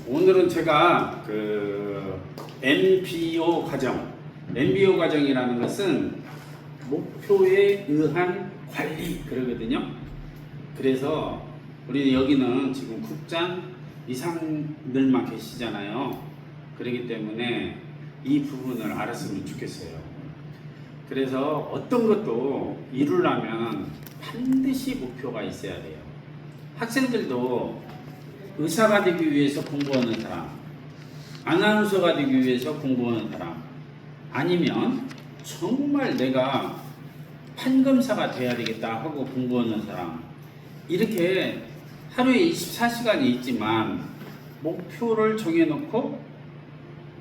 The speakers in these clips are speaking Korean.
오늘은 제가 그 MBO 과정, MBO 과정이라는 것은 목표에 의한 관리 그러거든요. 그래서 우리 여기는 지금 국장 이상들만 계시잖아요. 그렇기 때문에 이 부분을 알았으면 좋겠어요. 그래서 어떤 것도 이루려면 반드시 목표가 있어야 돼요. 학생들도 의사가 되기 위해서 공부하는 사람, 아나운서가 되기 위해서 공부하는 사람, 아니면 정말 내가 판검사가 돼야 되겠다 하고 공부하는 사람, 이렇게 하루에 24시간이 있지만 목표를 정해놓고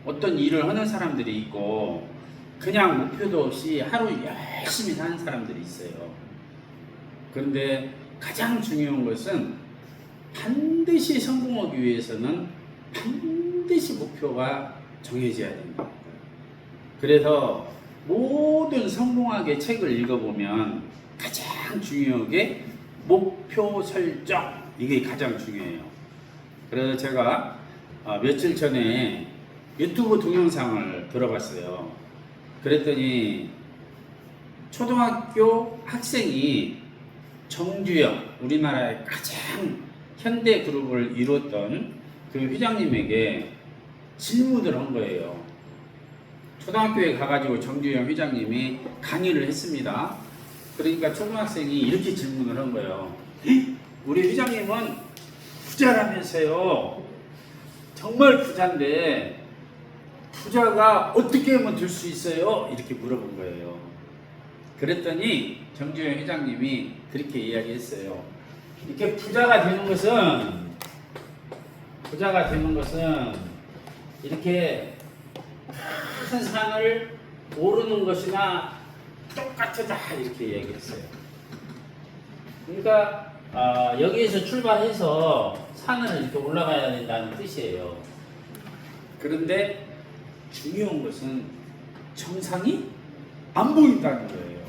어떤 일을 하는 사람들이 있고 그냥 목표도 없이 하루 열심히 사는 사람들이 있어요. 그런데 가장 중요한 것은 반드시 성공하기 위해서는 반드시 목표가 정해져야 된다. 그래서 모든 성공학의 책을 읽어보면 가장 중요한 게 목표 설정, 이게 가장 중요해요. 그래서 제가 며칠 전에 유튜브 동영상을 들어봤어요. 그랬더니 초등학교 학생이 정주영, 우리나라의 가장 현대 그룹을 이뤘던 그 회장님에게 질문을 한 거예요. 초등학교에 가가지고 정주영 회장님이 강의를 했습니다. 그러니까 초등학생이 이렇게 질문을 한 거예요. 우리 회장님은 부자라면서요. 정말 부자인데 부자가 어떻게 하면 될 수 있어요? 이렇게 물어본 거예요. 그랬더니 정주영 회장님이 그렇게 이야기했어요. 이렇게 부자가 되는 것은 이렇게 큰 산을 오르는 것이나 똑같다, 이렇게 얘기했어요. 그러니까 여기에서 출발해서 산을 이렇게 올라가야 된다는 뜻이에요. 그런데 중요한 것은 정상이 안 보인다는 거예요.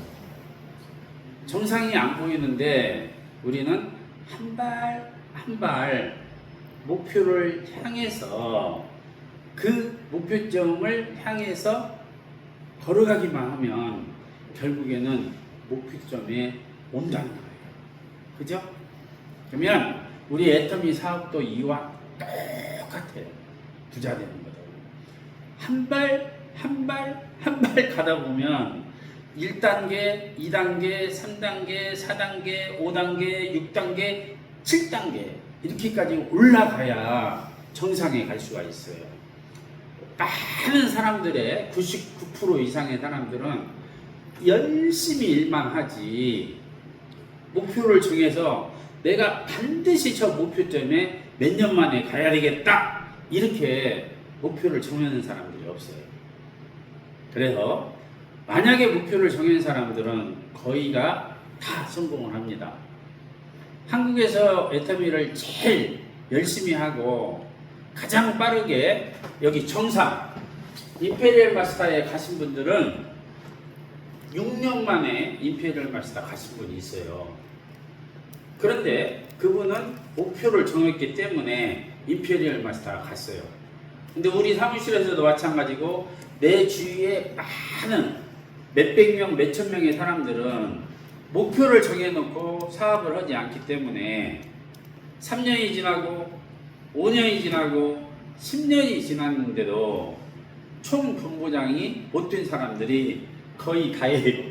정상이 안 보이는데 우리는 한 발 한 발 목표를 향해서 그 목표점을 향해서 걸어가기만 하면 결국에는 목표점에 온다는 거예요. 그죠? 그러면 우리 애터미 사업도 이와 똑같아요. 부자 되는 거다. 한 발 한 발 한 발 가다 보면 1단계, 2단계, 3단계, 4단계, 5단계, 6단계, 7단계 이렇게까지 올라가야 정상에 갈 수가 있어요. 많은 사람들의 99% 이상의 사람들은 열심히 일만 하지 목표를 정해서 내가 반드시 저 목표점에 몇 년 만에 가야 되겠다 이렇게 목표를 정하는 사람들이 없어요. 그래서 만약에 목표를 정한 사람들은 거의가 다 성공을 합니다. 한국에서 애터미를 제일 열심히 하고 가장 빠르게 여기 정상 임페리얼 마스터에 가신 분들은 6년 만에 임페리얼 마스터 가신 분이 있어요. 그런데 그분은 목표를 정했기 때문에 임페리얼 마스터가 갔어요. 근데 우리 사무실에서도 마찬가지고 내 주위에 많은 몇백 명, 몇천 명의 사람들은 목표를 정해놓고 사업을 하지 않기 때문에 3년이 지나고 5년이 지나고 10년이 지났는데도 총 본부장이 못 된 사람들이 거의 다예요.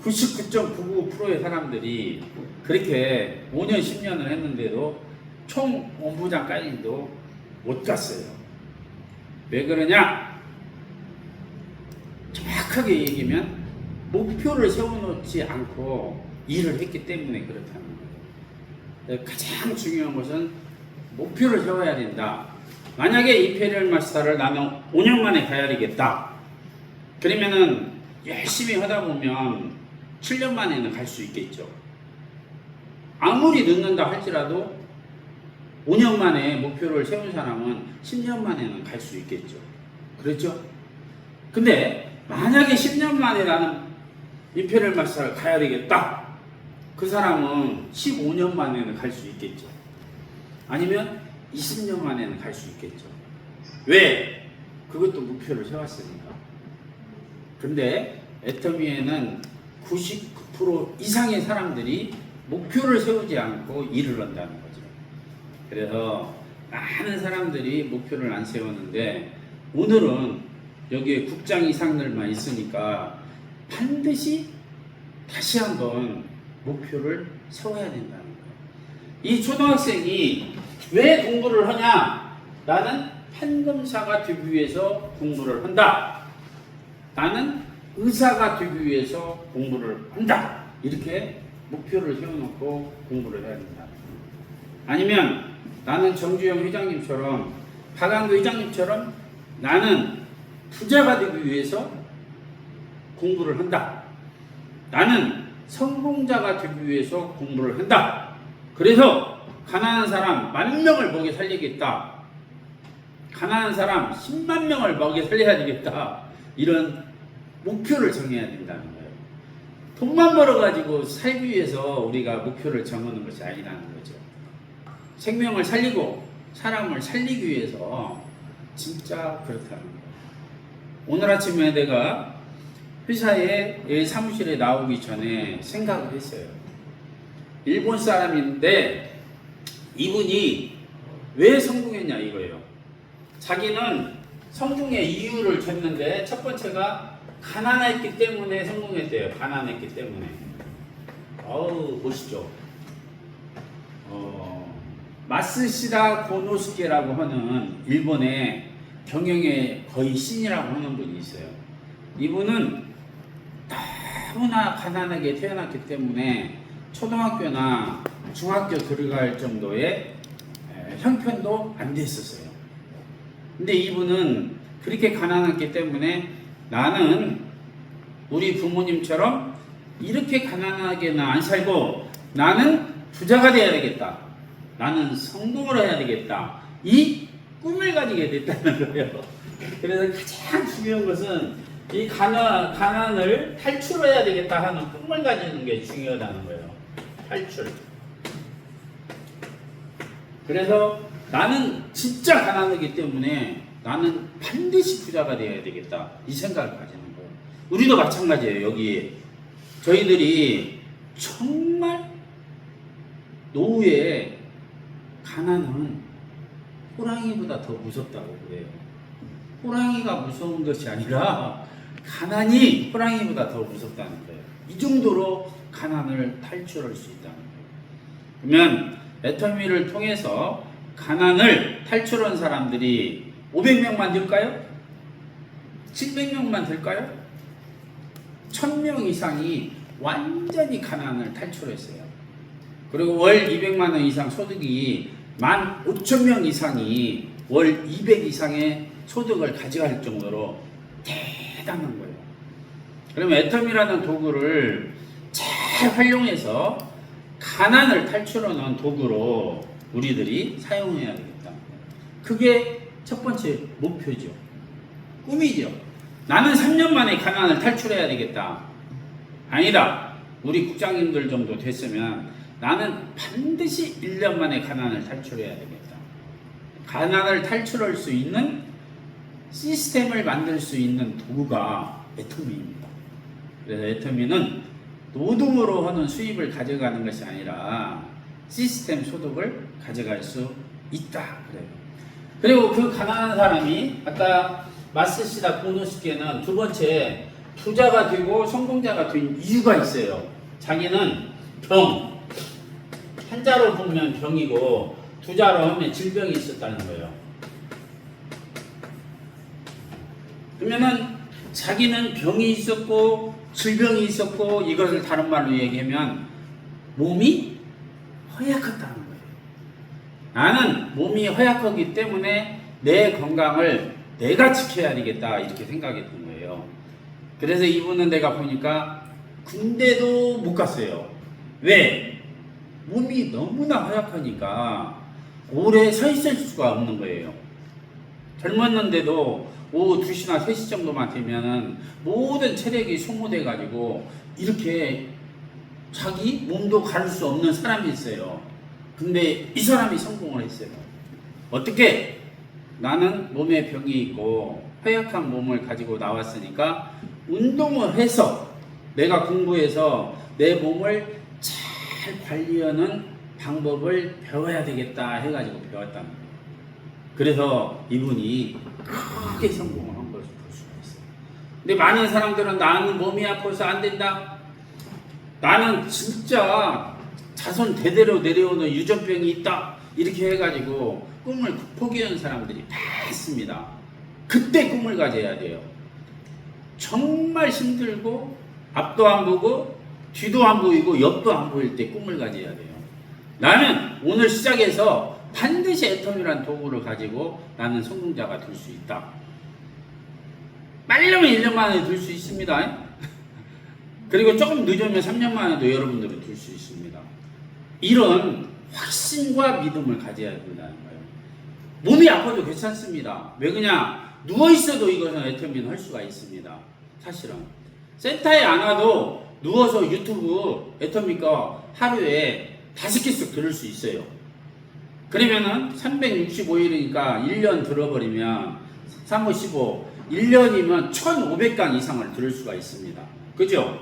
99.99%의 사람들이 그렇게 5년, 10년을 했는데도 총 본부장까지도 못 갔어요. 왜 그러냐? 정확하게 얘기하면 목표를 세워놓지 않고 일을 했기 때문에 그렇다는 거예요. 가장 중요한 것은 목표를 세워야 된다. 만약에 임페리얼 마스터를 나는 5년 만에 가야 되겠다. 그러면은 열심히 하다 보면 7년 만에는 갈 수 있겠죠. 아무리 늦는다 할지라도 5년 만에 목표를 세운 사람은 10년 만에는 갈 수 있겠죠. 그렇죠? 근데 만약에 10년 만에 나는 임페리얼 마스터를 가야 되겠다. 그 사람은 15년 만에는 갈 수 있겠죠. 아니면 20년 만에는 갈 수 있겠죠. 왜? 그것도 목표를 세웠으니까. 근데 애터미에는 99% 이상의 사람들이 목표를 세우지 않고 일을 한다는 거죠. 그래서 많은 사람들이 목표를 안 세우는데 오늘은 여기에 국장 이상들만 있으니까 반드시 다시 한번 목표를 세워야 된다는 거예요. 이 초등학생이 왜 공부를 하냐? 나는 판검사가 되기 위해서 공부를 한다. 나는 의사가 되기 위해서 공부를 한다. 이렇게 목표를 세워놓고 공부를 해야 된다. 아니면 나는 정주영 회장님처럼 박완규 회장님처럼 나는 부자가 되기 위해서 공부를 한다. 나는 성공자가 되기 위해서 공부를 한다. 그래서 가난한 사람 10,000명을 먹여 살리겠다. 가난한 사람 10만 명을 먹여 살려야 되겠다. 이런 목표를 정해야 된다는 거예요. 돈만 벌어가지고 살기 위해서 우리가 목표를 정하는 것이 아니라는 거죠. 생명을 살리고 사람을 살리기 위해서 진짜 그렇다는 거예요. 오늘 아침에 내가 회사에 사무실에 나오기 전에 생각을 했어요. 일본 사람인데 이분이 왜 성공했냐 이거예요. 자기는 성공의 이유를 줬는데 첫 번째가 가난했기 때문에 성공했대요. 가난했기 때문에. 어우 멋있죠. 마쓰시다 고노스케라고 하는 일본의 경영의 거의 신이라고 하는 분이 있어요. 이분은 너무나 가난하게 태어났기 때문에 초등학교나 중학교 들어갈 정도의 형편도 안 됐었어요. 근데 이분은 그렇게 가난했기 때문에 나는 우리 부모님처럼 이렇게 가난하게는 안 살고 나는 부자가 돼야 되겠다. 나는 성공을 해야 되겠다. 이 꿈을 가지게 됐다는 거예요. 그래서 가장 중요한 것은 이 가난을 탈출해야 되겠다 하는 꿈을 가지는 게 중요하다는 거예요. 탈출. 그래서 나는 진짜 가난하기 때문에 나는 반드시 부자가 되어야 되겠다. 이 생각을 가지는 거예요. 우리도 마찬가지예요. 여기 저희들이 정말 노후에 가난은 호랑이보다 더 무섭다고 그래요. 호랑이가 무서운 것이 아니라 가난이 호랑이보다 더 무섭다는 거예요. 이 정도로 가난을 탈출할 수 있다는 거예요. 그러면 애터미를 통해서 가난을 탈출한 사람들이 500명만 될까요? 700명만 될까요? 1000명 이상이 완전히 가난을 탈출했어요. 그리고 월 200만 원 이상 소득이 15,000명 이상이 월 200 이상의 소득을 가져갈 정도로 대단한 거예요. 그러면 애터미라는 도구를 잘 활용해서 가난을 탈출하는 도구로 우리들이 사용해야 되겠다. 그게 첫 번째 목표죠. 꿈이죠. 나는 3년 만에 가난을 탈출해야 되겠다. 아니다. 우리 국장님들 정도 됐으면 나는 반드시 1년 만에 가난을 탈출해야 되겠다. 가난을 탈출할 수 있는 시스템을 만들 수 있는 도구가 애터미입니다. 그래서 애터미는 노동으로 하는 수입을 가져가는 것이 아니라 시스템 소득을 가져갈 수 있다. 그래요. 그리고 그 가난한 사람이 아까 마쓰시다 고노스케는 두 번째 부자가 되고 성공자가 된 이유가 있어요. 자기는 병, 한자로 보면 병이고 두자로 하면 질병이 있었다는 거예요. 그러면은 자기는 병이 있었고 질병이 있었고 이것을 다른 말로 얘기하면 몸이 허약했다는 거예요. 나는 몸이 허약하기 때문에 내 건강을 내가 지켜야 되겠다 이렇게 생각했던 거예요. 그래서 이분은 내가 보니까 군대도 못 갔어요. 왜? 몸이 너무나 허약하니까 오래 서 있을 수가 없는 거예요. 젊었는데도 오후 2시나 3시 정도만 되면은 모든 체력이 소모돼 가지고 이렇게 자기 몸도 가릴 수 없는 사람이 있어요. 근데 이 사람이 성공을 했어요. 어떻게? 나는 몸에 병이 있고 허약한 몸을 가지고 나왔으니까 운동을 해서 내가 공부해서 내 몸을 잘 관리하는 방법을 배워야 되겠다 해가지고 배웠다는 거예요. 그래서 이분이 크게 성공을 한 것을 볼 수가 있어요. 근데 많은 사람들은 나는 몸이 아파서 안 된다. 나는 진짜 자손 대대로 내려오는 유전병이 있다. 이렇게 해가지고 꿈을 포기한 사람들이 많습니다. 그때 꿈을 가져야 돼요. 정말 힘들고 앞도 안 보고 뒤도 안 보이고 옆도 안 보일 때 꿈을 가져야 돼요. 나는 오늘 시작해서 반드시 애텀이란 도구를 가지고 나는 성공자가 될 수 있다. 빨리면 1년 만에 될 수 있습니다. 그리고 조금 늦으면 3년 만에도 여러분들은 될 수 있습니다. 이런 확신과 믿음을 가져야 된다는 거예요. 몸이 아파도 괜찮습니다. 왜 그냥 누워있어도 이것은 애터미는 할 수가 있습니다. 사실은 센터에 안 와도 누워서 유튜브 애터미가 하루에 5개씩 들을 수 있어요. 그러면은 365일이니까 1년 들어버리면 355 1년이면 1500강 이상을 들을 수가 있습니다. 그죠?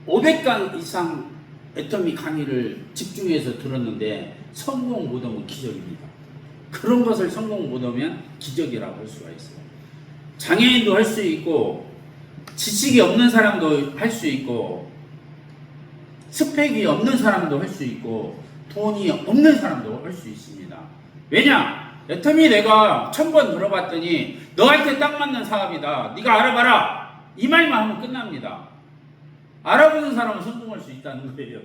1500강 이상 애터미 강의를 집중해서 들었는데 성공 못하면 기적입니다. 그런 것을 성공 못하면 기적이라고 할 수가 있어요. 장애인도 할 수 있고 지식이 없는 사람도 할 수 있고 스펙이 없는 사람도 할 수 있고 돈이 없는 사람도 할 수 있습니다. 왜냐? 애터미 내가 1000번 들어봤더니 너한테 딱 맞는 사업이다. 네가 알아봐라. 이 말만 하면 끝납니다. 알아보는 사람은 성공할 수 있다는 거예요.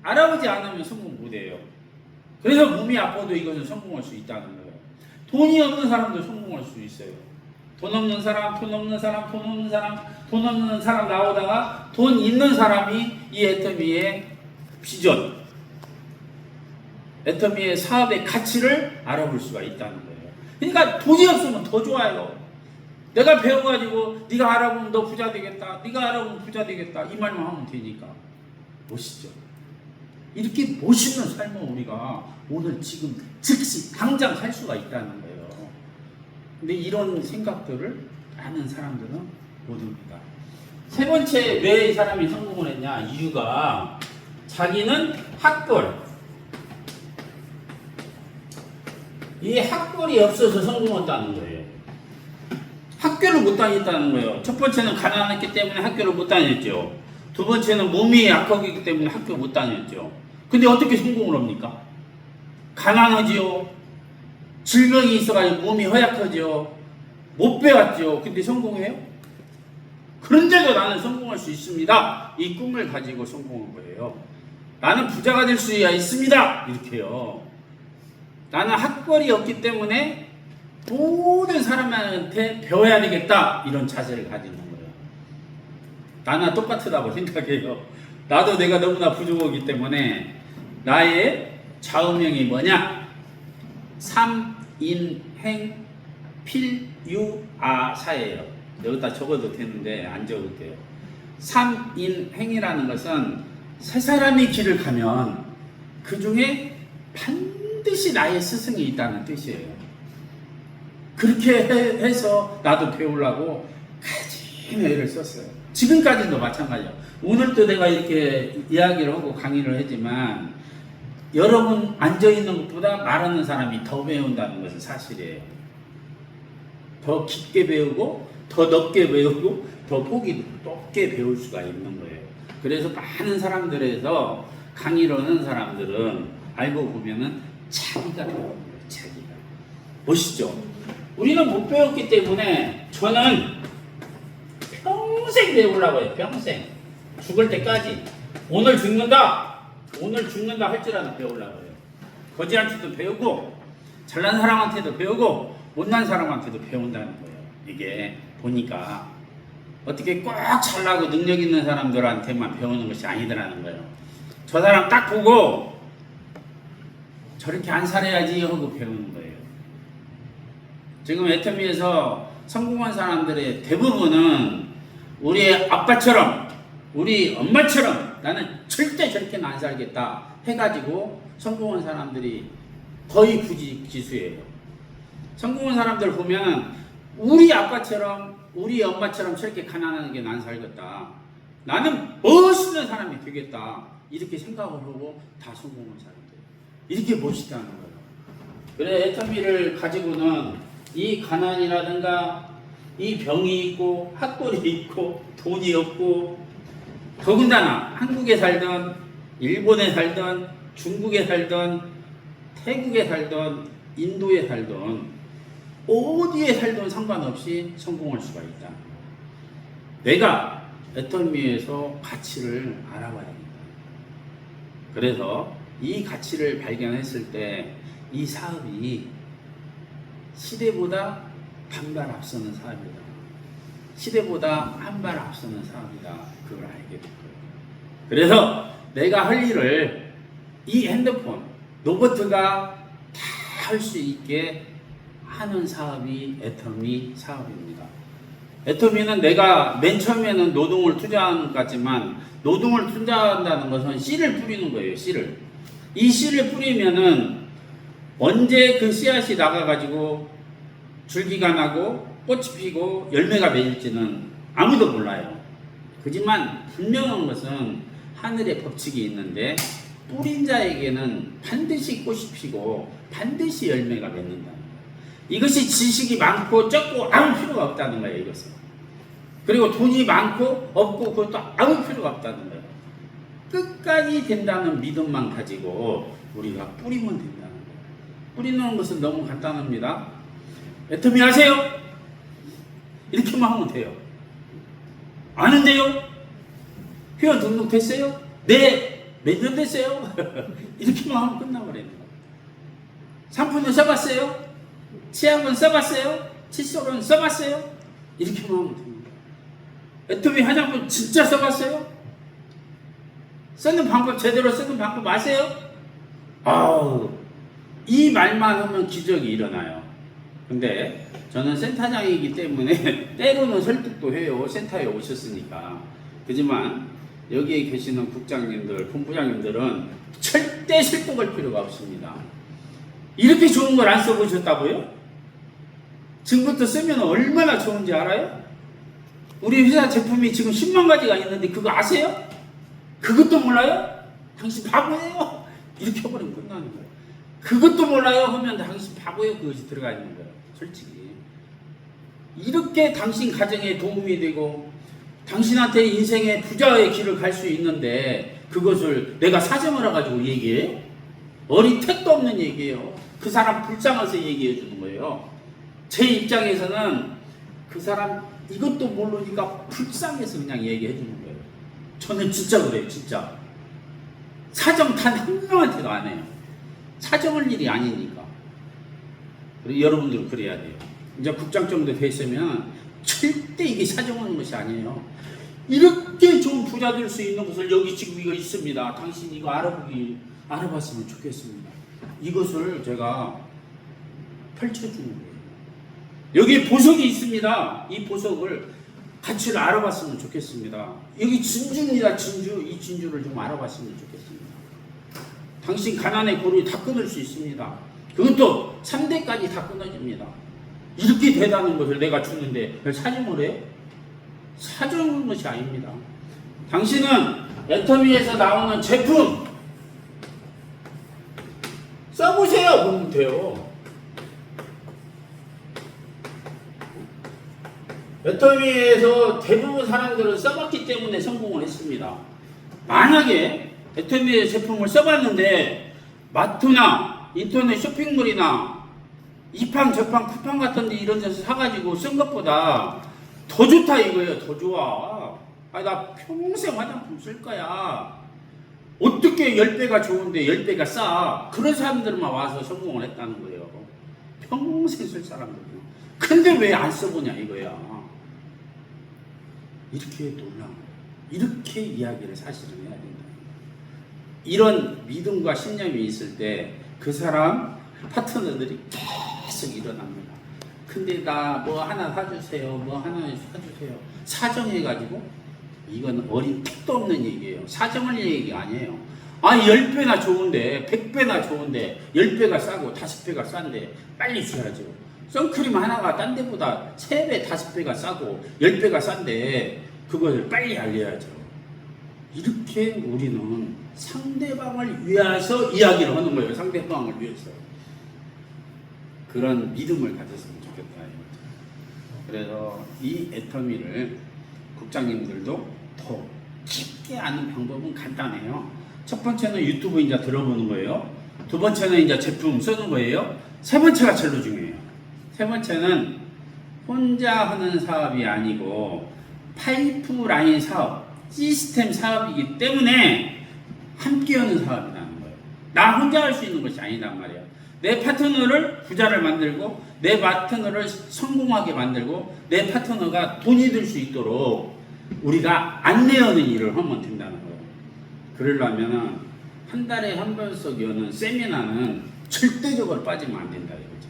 알아보지 않으면 성공 못해요. 그래서 몸이 아파도 이것은 성공할 수 있다는 거예요. 돈이 없는 사람도 성공할 수 있어요. 돈 없는 사람, 돈 없는 사람, 돈 없는 사람, 돈 없는 사람 나오다가 돈 있는 사람이 이 애터미의 비전, 애터미의 사업의 가치를 알아볼 수가 있다는 거예요. 그러니까 돈이 없으면 더 좋아요. 내가 배워가지고 네가 알아보면 너 부자 되겠다. 네가 알아보면 부자 되겠다. 이 말만 하면 되니까. 멋있죠? 이렇게 멋있는 삶을 우리가 오늘 지금 즉시 당장 살 수가 있다는 거예요. 근데 이런 생각들을 아는 사람들은 모릅니다. 세 번째 왜 이 사람이 성공을 했냐? 이유가 자기는 학벌. 이 학벌이 없어서 성공했다는 거예요. 학교를 못 다녔다는 거예요. 첫 번째는 가난했기 때문에 학교를 못 다녔죠. 두 번째는 몸이 약하기 때문에 학교 못 다녔죠. 근데 어떻게 성공을 합니까? 가난하지요. 질병이 있어가지고 몸이 허약하죠. 못 배웠죠. 근데 성공해요? 그런데도 나는 성공할 수 있습니다. 이 꿈을 가지고 성공한 거예요. 나는 부자가 될 수 있습니다. 이렇게요. 나는 학벌이 없기 때문에 모든 사람한테 배워야 되겠다. 이런 자세를 가지는 거예요. 나나 똑같다고 생각해요. 나도 내가 너무나 부족하기 때문에 나의 좌우명이 뭐냐? 삼인행필유아사예요. 여기다 적어도 되는데 안 적어도 돼요. 삼인행이라는 것은 세 사람이 길을 가면 그 중에 반드시 나의 스승이 있다는 뜻이에요. 그렇게 해서 나도 배우려고 가진 애를 썼어요. 지금까지도 마찬가지예요. 오늘도 내가 이렇게 이야기를 하고 강의를 하지만 여러분 앉아있는 것보다 말하는 사람이 더 배운다는 것은 사실이에요. 더 깊게 배우고 더 넓게 배우고 더 폭이 높게 배울 수가 있는 거예요. 그래서 많은 사람들에서 강의를 하는 사람들은 알고 보면은 자기가 배우는 거예요. 자기가. 멋있죠? 우리는 못 배웠기 때문에 저는 평생 배우려고 해요. 평생. 죽을 때까지. 오늘 죽는다 할지라도 배우려고 해요. 거지한테도 배우고 잘난 사람한테도 배우고 못난 사람한테도 배운다는 거예요. 이게 보니까 어떻게 꼭 잘나고 능력 있는 사람들한테만 배우는 것이 아니더라는 거예요. 저 사람 딱 보고 저렇게 안 살아야지 하고 배우는 거예요. 지금 애터미에서 성공한 사람들의 대부분은 우리 아빠처럼 우리 엄마처럼 나는 절대 저렇게는 안 살겠다 해가지고 성공한 사람들이 거의 부지기수예요. 성공한 사람들 보면 우리 아빠처럼 우리 엄마처럼 저렇게 가난하게 난 살겠다, 나는 멋있는 사람이 되겠다, 이렇게 생각을 하고 다 성공한 사람들, 이렇게 멋있다는 거예요. 그래, 애터미를 가지고는 이 가난이라든가 이 병이 있고 학벌이 있고 돈이 없고, 더군다나 한국에 살던 일본에 살던 중국에 살던 태국에 살던 인도에 살던 어디에 살던 상관없이 성공할 수가 있다. 내가 애터미에서 가치를 알아봐야 된다. 그래서 이 가치를 발견했을 때 이 사업이 시대보다 반발 앞서는 사업이다, 시대보다 한 발 앞서는 사업이다, 그걸 알게 된 거예요. 그래서 내가 할 일을 이 핸드폰 로봇가 다 할 수 있게 하는 사업이 애터미 사업입니다. 애터미는 내가 맨 처음에는 노동을 투자하는 것 같지만, 노동을 투자한다는 것은 씨를 뿌리는 거예요. 씨를. 이 씨를 뿌리면은 언제 그 씨앗이 나가가지고 줄기가 나고 꽃이 피고 열매가 맺을지는 아무도 몰라요. 하지만 분명한 것은 하늘의 법칙이 있는데, 뿌린 자에게는 반드시 꽃이 피고 반드시 열매가 맺는다. 이것이 지식이 많고 적고 아무 필요가 없다는 거예요, 이것은. 그리고 돈이 많고 없고 그것도 아무 필요가 없다는 거예요. 끝까지 된다는 믿음만 가지고 우리가 뿌리면 된다는 거예요. 뿌리는 것은 너무 간단합니다. 애터미 아세요? 이렇게만 하면 돼요. 아는데요? 회원 등록됐어요? 네! 몇 년 됐어요? 이렇게만 하면 끝나버립니다. 상품은 써봤어요? 치약은 써봤어요? 칫솔은 써봤어요? 이렇게만 하면 됩니다. 애터미 화장품 진짜 써봤어요? 쓰는 방법, 제대로 쓰는 방법 아세요? 아우, 이 말만 하면 기적이 일어나요. 근데 저는 센터장이기 때문에 때로는 설득도 해요. 센터에 오셨으니까. 하지만 여기에 계시는 국장님들, 본부장님들은 절대 설득할 필요가 없습니다. 이렇게 좋은 걸 안 써보셨다고요? 지금부터 쓰면 얼마나 좋은지 알아요? 우리 회사 제품이 지금 10만 가지가 있는데 그거 아세요? 그것도 몰라요? 당신 바보예요? 이렇게 해버리면 끝나는 거예요. 그것도 몰라요 하면 당신 바보예요, 그것이 들어가 있는 거예요. 솔직히 이렇게 당신 가정에 도움이 되고 당신한테 인생의 부자의 길을 갈 수 있는데, 그것을 내가 사정을 해가지고 얘기해요? 어리 택도 없는 얘기예요. 그 사람 불쌍해서 얘기해 주는 거예요. 제 입장에서는 그 사람 이것도 모르니까 불쌍해서 그냥 얘기해 주는 거예요. 저는 진짜 그래요, 진짜. 사정 단 한 명한테도 안 해요. 사정할 일이 아니니까. 그리고 여러분들은 그래야 돼요. 이제 국장 정도 됐으면 절대 이게 사정하는 것이 아니에요. 이렇게 좋은 부자 될 수 있는 것을 여기 지금 이거 있습니다. 당신 이거 알아봤으면 좋겠습니다. 이것을 제가 펼쳐주는 거예요. 여기 보석이 있습니다. 이 보석을 가치를 알아봤으면 좋겠습니다. 여기 진주입니다. 진주. 이 진주를 좀 알아봤으면 좋겠습니다. 당신 가난의 고리를 다 끊을 수 있습니다. 그것도 3대까지 다 끊어집니다. 이렇게 대단한 것을 내가 주는데 사정을 해요? 사정하는 것이 아닙니다. 당신은 애터미에서 나오는 제품 써보세요. 그러면 돼요. 애터미에서 대부분 사람들은 써봤기 때문에 성공을 했습니다. 만약에 애터미의 제품을 써봤는데 마트나 인터넷 쇼핑몰이나 이팡 저팡 쿠팡 같은 데 이런 데서 사가지고 쓴 것보다 더 좋다 이거예요. 더 좋아. 아니 나 평생 화장품 쓸 거야. 어떻게 10배가 좋은데 10배가 싸. 그런 사람들만 와서 성공을 했다는 거예요. 평생 쓸 사람들. 근데 왜 안 써보냐 이거야. 이렇게 놀라운 거예요. 이렇게 이야기를 사실은 해야 된다. 이런 믿음과 신념이 있을 때 그 사람 파트너들이 계속 일어납니다. 근데 나 뭐 하나 사주세요. 뭐 하나 사주세요. 사정해가지고 이건 어린 택도 없는 얘기예요. 사정할 얘기가 아니에요. 아, 10배나 좋은데, 100배나 좋은데, 10배가 싸고 5배가 싼데 빨리 줘야죠. 선크림 하나가 딴 데보다 3배, 5배가 싸고 10배가 싼데 그걸 빨리 알려야죠. 이렇게 우리는 상대방을 위해서 이야기를 하는 거예요. 상대방을 위해서. 그런 믿음을 가졌으면 좋겠다. 그래서 이 애터미를 국장님들도 더 깊게 아는 방법은 간단해요. 첫 번째는 유튜브 이제 들어보는 거예요. 두 번째는 이제 제품 쓰는 거예요. 세 번째가 제일 중요해요. 세 번째는 혼자 하는 사업이 아니고 파이프라인 사업, 시스템 사업이기 때문에 함께 하는 사업이라는 거예요. 나 혼자 할 수 있는 것이 아니란 말이에요. 내 파트너를 부자를 만들고 내 파트너를 성공하게 만들고 내 파트너가 돈이 될 수 있도록 우리가 안내하는 일을 하면 된다는 거예요. 그러려면 한 달에 한 번씩 여는 세미나는 절대적으로 빠지면 안 된다 이거죠.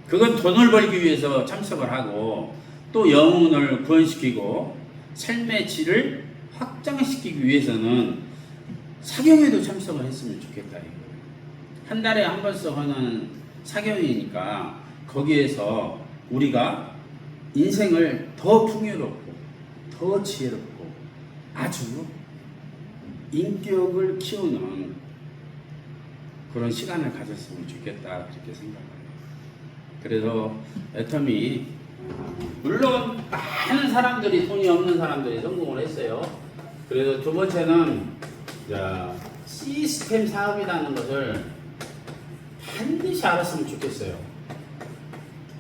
그건 돈을 벌기 위해서 참석을 하고 또 영혼을 구원시키고 삶의 질을 확장시키기 위해서는 사경에도 참석을 했으면 좋겠다 이거예요. 한 달에 한 번씩 하는 사경이니까 거기에서 우리가 인생을 더 풍요롭고 더 지혜롭고 아주 인격을 키우는 그런 시간을 가졌으면 좋겠다 그렇게 생각해요. 그래서 애터미 물론 많은 사람들이 돈이 없는 사람들이 성공을 했어요. 그래서 두 번째는 시스템 사업이라는 것을 반드시 알았으면 좋겠어요.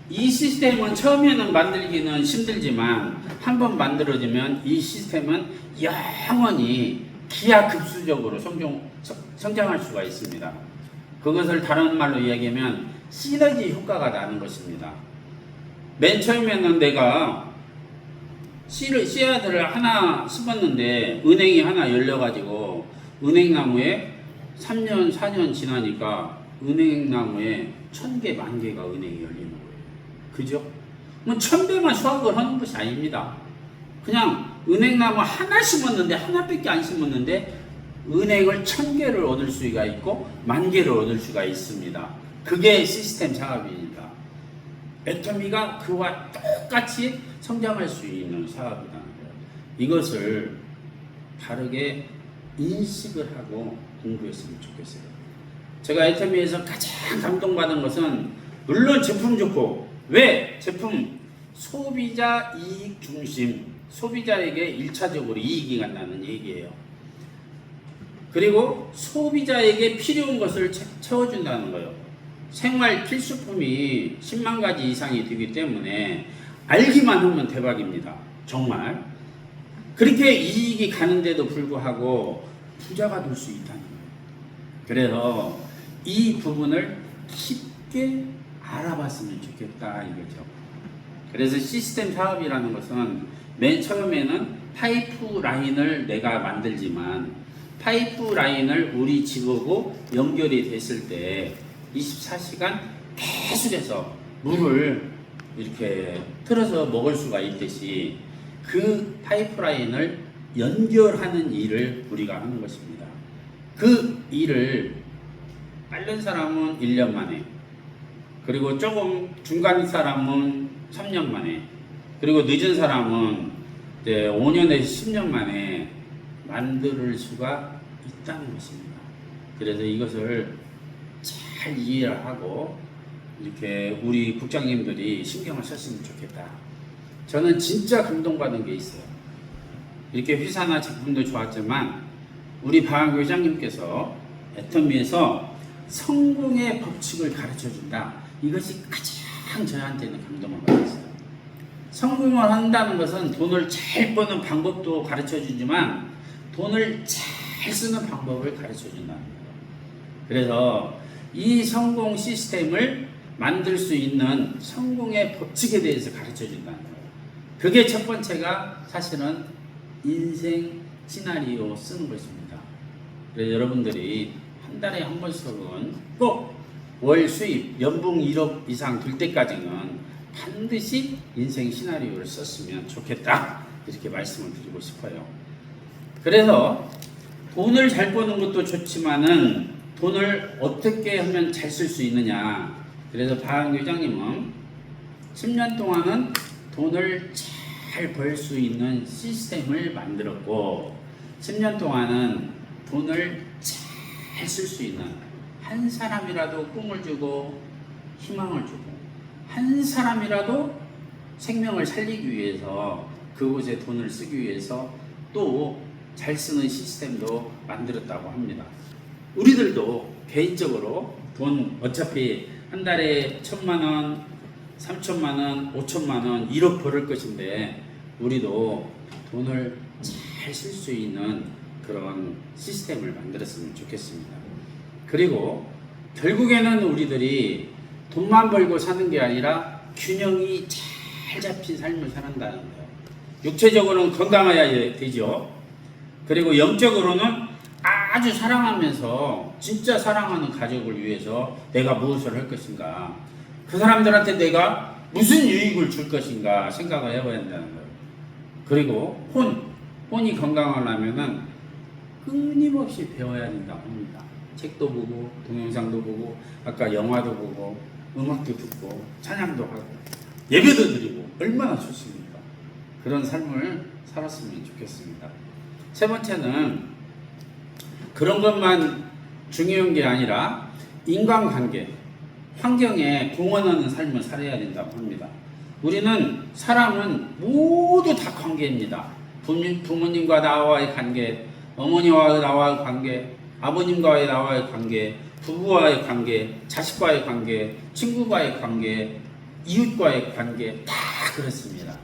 이 시스템은 처음에는 만들기는 힘들지만 한번 만들어지면 이 시스템은 영원히 기하급수적으로 성장할 수가 있습니다. 그것을 다른 말로 이야기하면 시너지 효과가 나는 것입니다. 맨 처음에는 내가 씨앗을 하나 심었는데 은행이 하나 열려가지고 은행나무에 3년 4년 지나니까 은행나무에 1000개, 10,000개가 은행이 열리는 거예요. 그죠? 뭐 1000배만 수확을 하는 것이 아닙니다. 그냥 은행나무 하나 심었는데 하나밖에 안 심었는데 은행을 1000개를 얻을 수가 있고 10,000개를 얻을 수가 있습니다. 그게 시스템 사업입니다. 애터미가 그와 똑같이 성장할 수 있는 사업이라는 거예요. 이것을 바르게 인식을 하고 공부했으면 좋겠어요. 제가 애터미에서 가장 감동받은 것은 물론 제품 좋고 왜? 제품 소비자 이익 중심 소비자에게 1차적으로 이익이 간다는 얘기예요. 그리고 소비자에게 필요한 것을 채워준다는 거예요. 생활 필수품이 10만 가지 이상이 되기 때문에 알기만 하면 대박입니다. 정말. 그렇게 이익이 가는데도 불구하고 부자가 될 수 있다는 거예요. 그래서 이 부분을 깊게 알아봤으면 좋겠다 이거죠. 그래서 시스템 사업이라는 것은 맨 처음에는 파이프 라인을 내가 만들지만 파이프 라인을 우리 집하고 연결이 됐을 때 24시간 계속해서 물을 이렇게 틀어서 먹을 수가 있듯이 그 파이프라인을 연결하는 일을 우리가 하는 것입니다. 그 일을 빠른 사람은 1년 만에, 그리고 조금 중간 사람은 3년 만에, 그리고 늦은 사람은 이제 5년에서 10년 만에 만들 수가 있다는 것입니다. 그래서 이것을 잘 이해를 하고 이렇게 우리 국장님들이 신경을 썼으면 좋겠다. 저는 진짜 감동받은 게 있어요. 이렇게 회사나 제품도 좋았지만 우리 박한규 회장님께서 애터미에서 성공의 법칙을 가르쳐준다. 이것이 가장 저한테는 감동을 받았어요. 성공을 한다는 것은 돈을 잘 버는 방법도 가르쳐주지만 돈을 잘 쓰는 방법을 가르쳐준다는 거예요. 그래서 이 성공 시스템을 만들 수 있는 성공의 법칙에 대해서 가르쳐준다는 거예요. 그게 첫 번째가 사실은 인생 시나리오 쓰는 것입니다. 그래서 여러분들이 한 달에 한 번씩은 꼭 월 수입 연봉 1억 이상 될 때까지는 반드시 인생 시나리오를 썼으면 좋겠다. 이렇게 말씀을 드리고 싶어요. 그래서 돈을 잘 버는 것도 좋지만은 돈을 어떻게 하면 잘 쓸 수 있느냐. 그래서 박한규 회장님은 10년 동안은 돈을 잘 벌 수 있는 시스템을 만들었고 10년 동안은 돈을 잘 쓸 수 있는 한 사람이라도 꿈을 주고 희망을 주고 한 사람이라도 생명을 살리기 위해서 그곳에 돈을 쓰기 위해서 또 잘 쓰는 시스템도 만들었다고 합니다. 우리들도 개인적으로 돈 어차피 한 달에 1,000만 원, 3,000만 원, 5,000만 원, 1억 벌을 것인데 우리도 돈을 잘 쓸 수 있는 그런 시스템을 만들었으면 좋겠습니다. 그리고 결국에는 우리들이 돈만 벌고 사는 게 아니라 균형이 잘 잡힌 삶을 살아가는 거예요. 육체적으로는 건강해야 되죠. 그리고 영적으로는 아주 사랑하면서 진짜 사랑하는 가족을 위해서 내가 무엇을 할 것인가, 그 사람들한테 내가 무슨 유익을 줄 것인가 생각을 해봐야 한다는 거예요. 그리고 혼이 건강하려면은 끊임없이 배워야 된다고 합니다. 책도 보고 동영상도 보고 아까 영화도 보고 음악도 듣고 찬양도 하고 예배도 드리고 얼마나 좋습니까? 그런 삶을 살았으면 좋겠습니다. 세 번째는 그런 것만 중요한 게 아니라 인간관계, 환경에 공헌하는 삶을 살아야 된다고 합니다. 우리는 사람은 모두 다 관계입니다. 부모님과 나와의 관계, 어머니와 나와의 관계, 아버님과의 나와의 관계, 부부와의 관계, 자식과의 관계, 친구와의 관계, 이웃과의 관계 다 그렇습니다.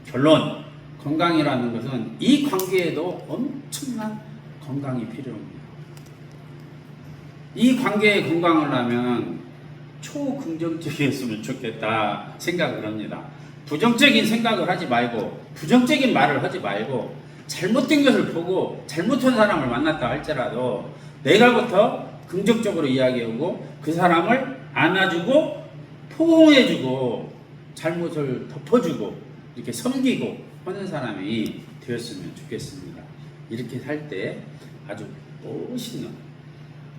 결론, 건강이라는 것은 이 관계에도 엄청난 건강이 필요합니다. 이 관계의 건강을 하면 초긍정적이었으면 좋겠다 생각을 합니다. 부정적인 생각을 하지 말고 부정적인 말을 하지 말고 잘못된 것을 보고 잘못한 사람을 만났다 할지라도 내가부터 긍정적으로 이야기하고 그 사람을 안아주고 포옹해주고 잘못을 덮어주고 이렇게 섬기고 하는 사람이 되었으면 좋겠습니다. 이렇게 살 때 아주 멋있는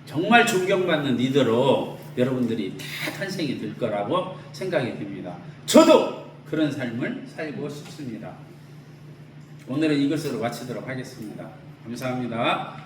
정말 존경받는 리더로 여러분들이 다 탄생이 될 거라고 생각이 듭니다. 저도 그런 삶을 살고 싶습니다. 오늘은 이것으로 마치도록 하겠습니다. 감사합니다.